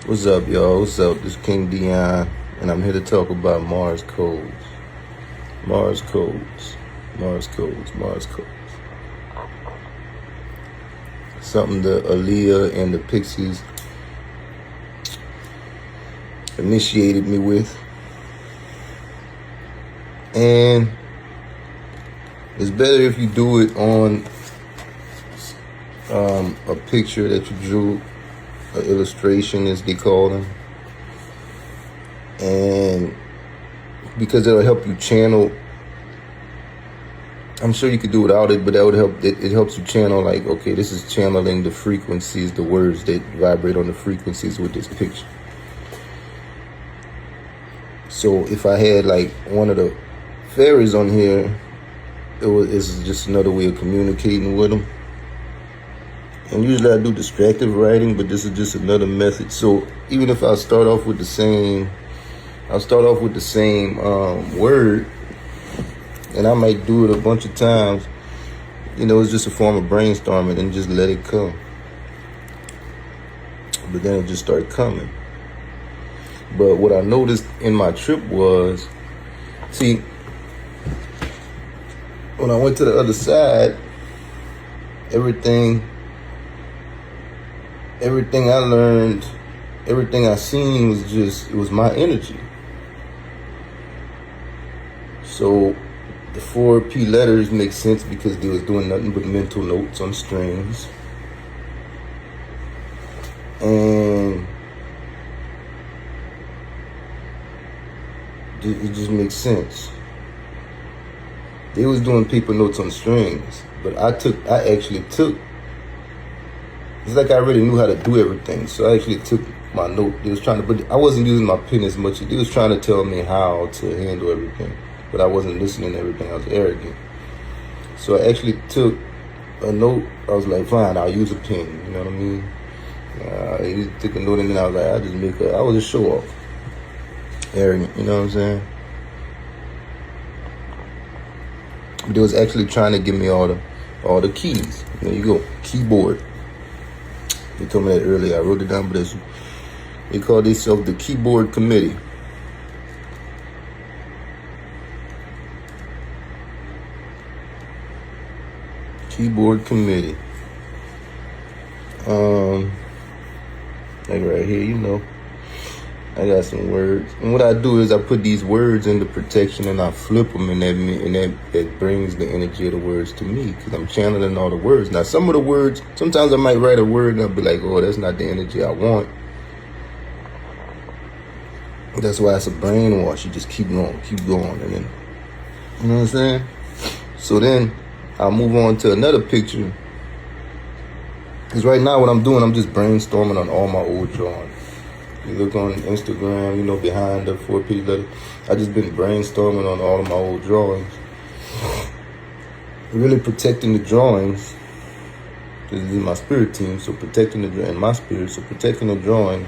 What's up, y'all? What's up? This is King Dion, and I'm here to talk about Mars codes. Mars codes. Mars codes. Mars codes. Something the Aaliyah and the Pixies initiated me with. And it's better if you do it on a picture that you drew, an illustration as they call them, and because it'll help you channel. I'm sure you could do without it, but that would help. It helps you channel, like, okay, this is channeling the frequencies, the words that vibrate on the frequencies with this picture. So if I had like one of the fairies on here, it's just another way of communicating with them. And usually I do distractive writing, but this is just another method. So even if I start off with the same, word, and I might do it a bunch of times. You know, it's just a form of brainstorming, and just let it come. But then it just started coming. But what I noticed in my trip was, see, when I went to the other side, everything I learned, everything I seen was just, it was my energy. So the 4 P letters make sense because they was doing nothing but mental notes on strings. And it just makes sense. They was doing paper notes on strings, but I actually took, it's like I already knew how to do everything. So I actually took my note. They was trying to, but I wasn't using my pen as much. They was trying to tell me how to handle everything, but I wasn't listening to everything. I was arrogant. So I actually took a note. I was like, fine, I'll use a pen. You know what I mean? I took a note, and then I was like, I was a show off. Arrogant, you know what I'm saying? But they was actually trying to give me all the keys. There you go, keyboard. They told me that earlier. I wrote it down, but they call themselves the Keyboard Committee. Keyboard Committee. Like right here, you know, I got some words, and what I do is I put these words into protection, and I flip them, and that brings the energy of the words to me, because I'm channeling all the words. Now, some of the words, sometimes I might write a word and I'll be like, oh, that's not the energy I want. That's why it's a brainwash. You just keep going, and then, you know what I'm saying? So then I'll move on to another picture, because right now what I'm doing, I'm just brainstorming on all my old drawings. You look on Instagram, you know, behind the 4 P letter, I just been brainstorming on all of my old drawings. Really protecting the drawings. This is my spirit team, so protecting protecting the drawing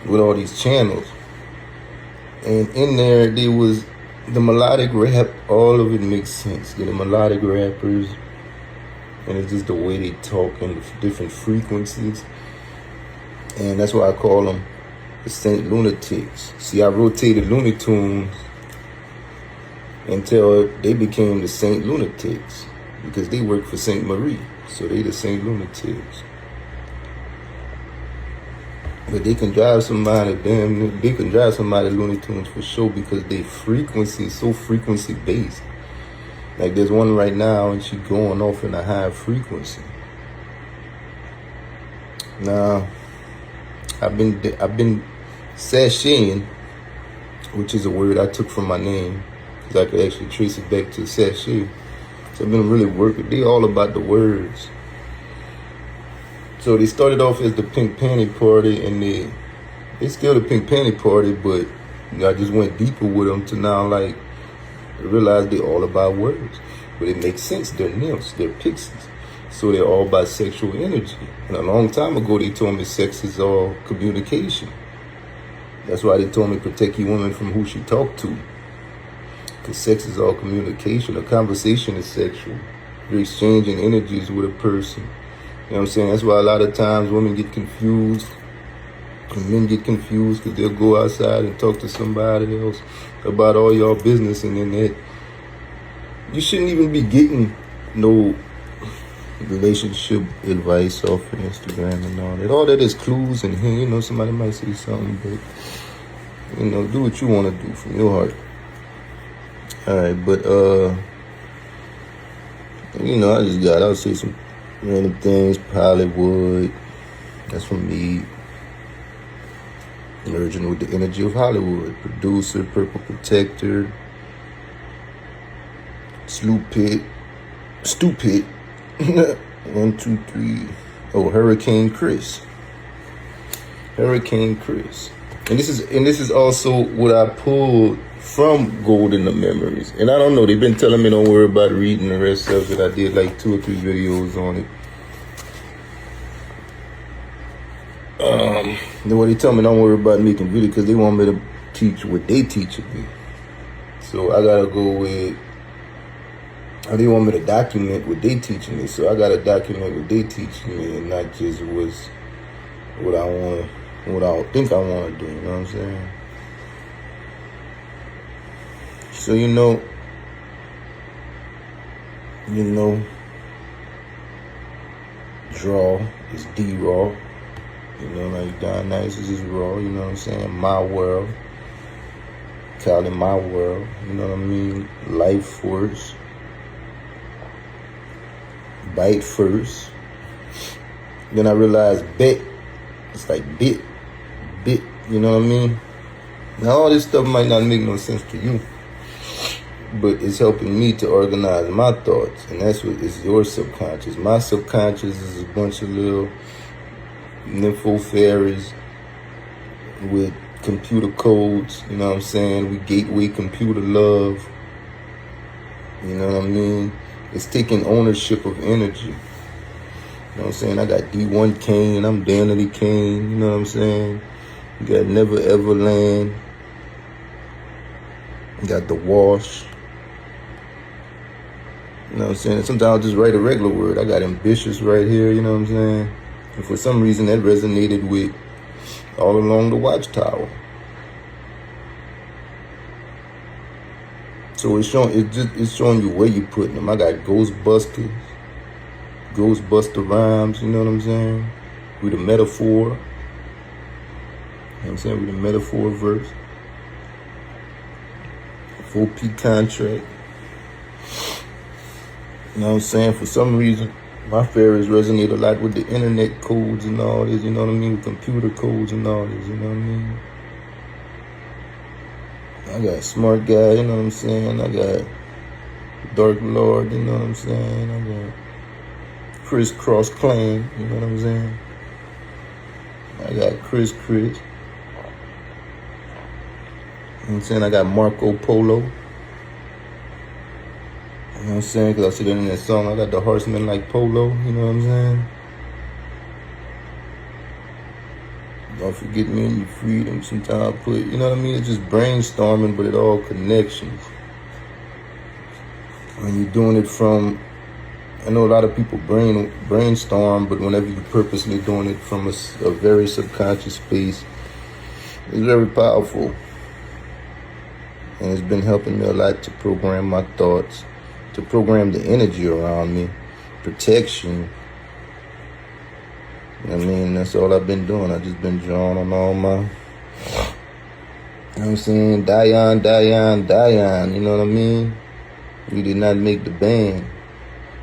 with all these channels. And in there was the melodic rap. All of it makes sense. The melodic rappers, and it's just the way they talk and the different frequencies. And that's why I call them the Saint Lunatics. See, I rotated Looney Tunes until they became the Saint Lunatics, because they work for Saint Marie. So they the Saint Lunatics. But they can drive somebody, Looney Tunes for sure, because they frequency is so frequency based. Like there's one right now, and she going off in a high frequency. Now, I've been sashaying, which is a word I took from my name, because I could actually trace it back to sachet. So I've been really working. They all about the words. So they started off as the Pink Panty Party, and they still the Pink Panty Party, but I just went deeper with them to now, like, I realized they're all about words. But it makes sense. They're nymphs, they're pixies. So they're all about sexual energy. And a long time ago, they told me sex is all communication. That's why they told me protect your woman from who she talked to. Because sex is all communication. A conversation is sexual. You're exchanging energies with a person. You know what I'm saying? That's why a lot of times women get confused And men get confused because they'll go outside and talk to somebody else about all y'all business, and then that you shouldn't even be getting no relationship advice off of Instagram and all that. All that is clues, and here, you know, somebody might say something, but you know, do what you want to do from your heart. All right, but you know, I'll say some random things. Hollywood, that's from me. Merging with the energy of Hollywood. Producer, Purple Protector, Stupid. 1, 2, 3. Oh, Hurricane Chris. And this is also what I pulled from Golden the Memories. And I don't know, they've been telling me don't worry about reading the rest of it. I did like 2 or 3 videos on it. Then what they tell me don't worry about making videos because they want me to teach what they teaching me. So I gotta go with, or they want me to document what they teaching me. So I gotta document what they teaching me and not just what I think I want to do. You know what I'm saying? So you know, draw is D-Raw. You know, like Dionysus is raw, you know what I'm saying? My world. Call it my world, you know what I mean? Life force. Bite first. Then I realized bet. It's like bit, you know what I mean? Now all this stuff might not make no sense to you, but it's helping me to organize my thoughts, and that's what is your subconscious. My subconscious is a bunch of little nympho fairies with computer codes, you know what I'm saying? We gateway computer love, you know what I mean? It's taking ownership of energy. You know what I'm saying? I got D1 Kane, I'm Danity Kane, you know what I'm saying? You got Never Ever Land. You got The Wash. You know what I'm saying? Sometimes I'll just write a regular word. I got ambitious right here, you know what I'm saying? And for some reason that resonated with all along the Watchtower. So it's showing you where you putting them. I got Ghostbuster rhymes, you know what I'm saying? With a metaphor. You know what I'm saying? With a metaphor verse. 4P contract. You know what I'm saying? For some reason, my fairies resonate a lot with the internet codes and all this, you know what I mean? With computer codes and all this, you know what I mean? I got Smart Guy, you know what I'm saying? I got Dark Lord, you know what I'm saying? I got Crisscross Clan, you know what I'm saying? I got Chris. You know what I'm saying? I got Marco Polo. You know what I'm saying? Because I said it in that song. I got the horsemen like Polo. You know what I'm saying? Don't forget me and your freedom. Sometimes I put, you know what I mean? It's just brainstorming, but it all connections. When you're doing it from, I know a lot of people brainstorm, but whenever you're purposely doing it from a very subconscious space, it's very powerful. And it's been helping me a lot to program my thoughts, to program the energy around me, protection. You know what I mean? That's all I've been doing. I've just been drawing on all my, you know what I'm saying? Dion, you know what I mean? You did not make the band.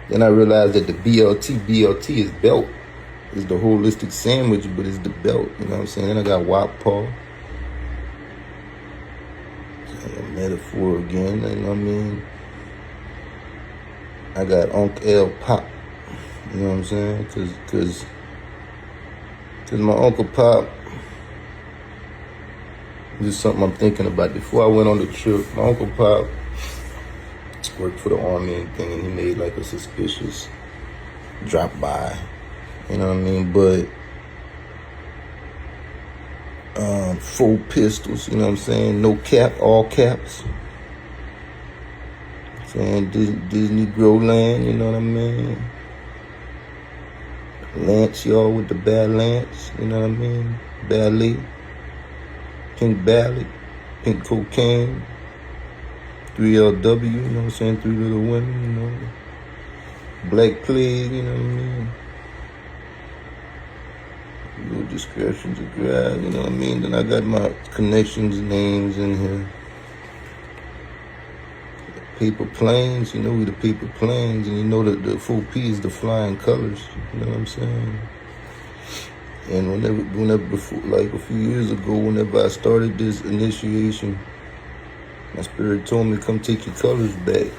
Then I realized that the BLT is belt. It's the holistic sandwich, but it's the belt, you know what I'm saying? Then I got Wop Paw. Metaphor again, you know what I mean? I got Uncle L Pop, you know what I'm saying? Cause my Uncle Pop, this is something I'm thinking about. Before I went on the trip, my Uncle Pop worked for the Army and thing, and he made like a suspicious drop by, you know what I mean? But 4 pistols, you know what I'm saying? No cap, all caps. Saying Disney Growland, you know what I mean? Lance, y'all, with the bad Lance, you know what I mean? ballet, pink ballad, pink cocaine, 3LW, you know what I'm saying, Three Little Women, you know, Black Plague, you know what I mean, no discretions of God, you know what I mean. Then I got my connections names in here. Paper planes, you know we the paper planes, and you know that the 4P is the flying colors, you know what I'm saying? And whenever before, like a few years ago, whenever I started this initiation, my spirit told me, come take your colors back.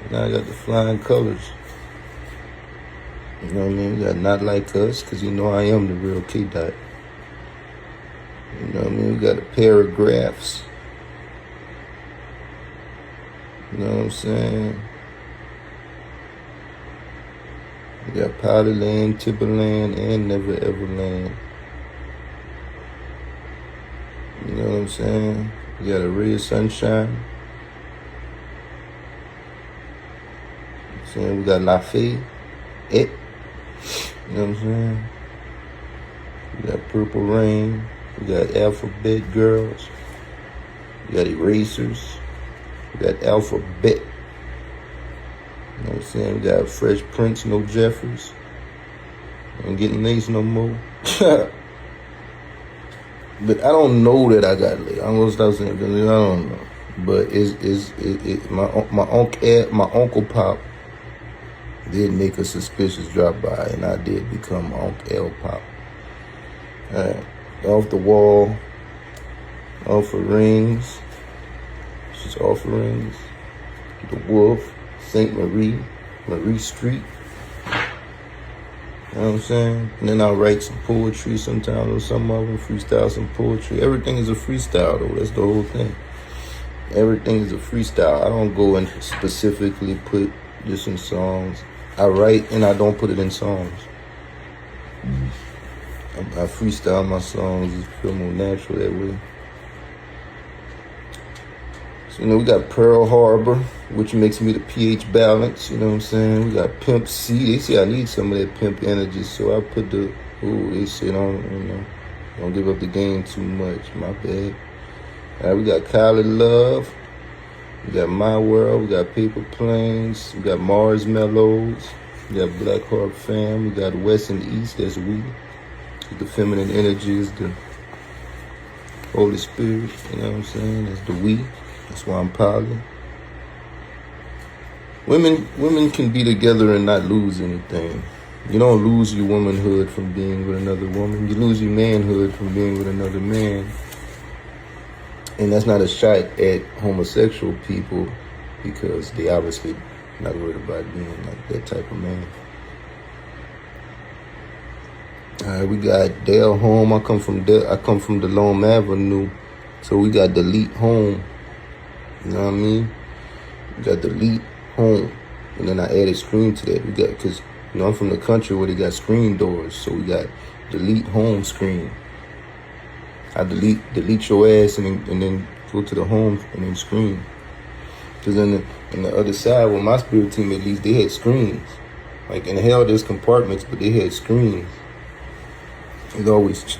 Now I got the flying colors. You know what I mean? We got Not Like Us, because you know I am the real K-Dot. You know what I mean? We got the paragraphs. You know what I'm saying? We got Powderland, Timberland, and Never Ever Land. You know what I'm saying? We got A Ray of Sunshine. You know what I'm saying? We got La Fée, It. You know what I'm saying? We got Purple Rain. We got Alphabet Girls. We got Erasers. We got Alphabet. You know what I'm saying? We got Fresh Prince, No Jeffers. Ain't getting laced no more. But I don't know that I got laced. I'm gonna stop saying because I don't know. But my uncle Pop did make a suspicious drop by, and I did become Unc L Pop. Off the Wall, Off of Rings. Just Offerings, The Wolf, St. Marie, Marie Street. You know what I'm saying? And then I'll write some poetry sometimes, or some of them freestyle some poetry. Everything is a freestyle though, that's the whole thing. Everything is a freestyle. I don't go and specifically put this in songs. I write and I don't put it in songs. I freestyle my songs, it feel more natural that way. So, you know, we got Pearl Harbor, which makes me the pH balance, you know what I'm saying? We got Pimp C. They say I need some of that pimp energy, so I put they say don't give up the game too much, my bad. All right, we got Kylie Love, we got My World, we got Paper Planes, we got Mars Mellows, we got Black Heart Fam, we got West and East, that's we. The feminine energy is the Holy Spirit, you know what I'm saying? That's the we. That's why I'm poly. Women can be together and not lose anything. You don't lose your womanhood from being with another woman. You lose your manhood from being with another man. And that's not a shot at homosexual people because they obviously not worried about being like that type of man. All right, we got Dale Home. I come from Delome Avenue, so we got Delete Home. You know what I mean? We got Delete Home, and then I added screen to that. We got because I'm from the country where they got screen doors, so we got Delete Home screen. I delete your ass and then go to the home and then screen. Because on the other side, with my spirit team at least, they had screens. Like in hell, there's compartments, but they had screens. It's always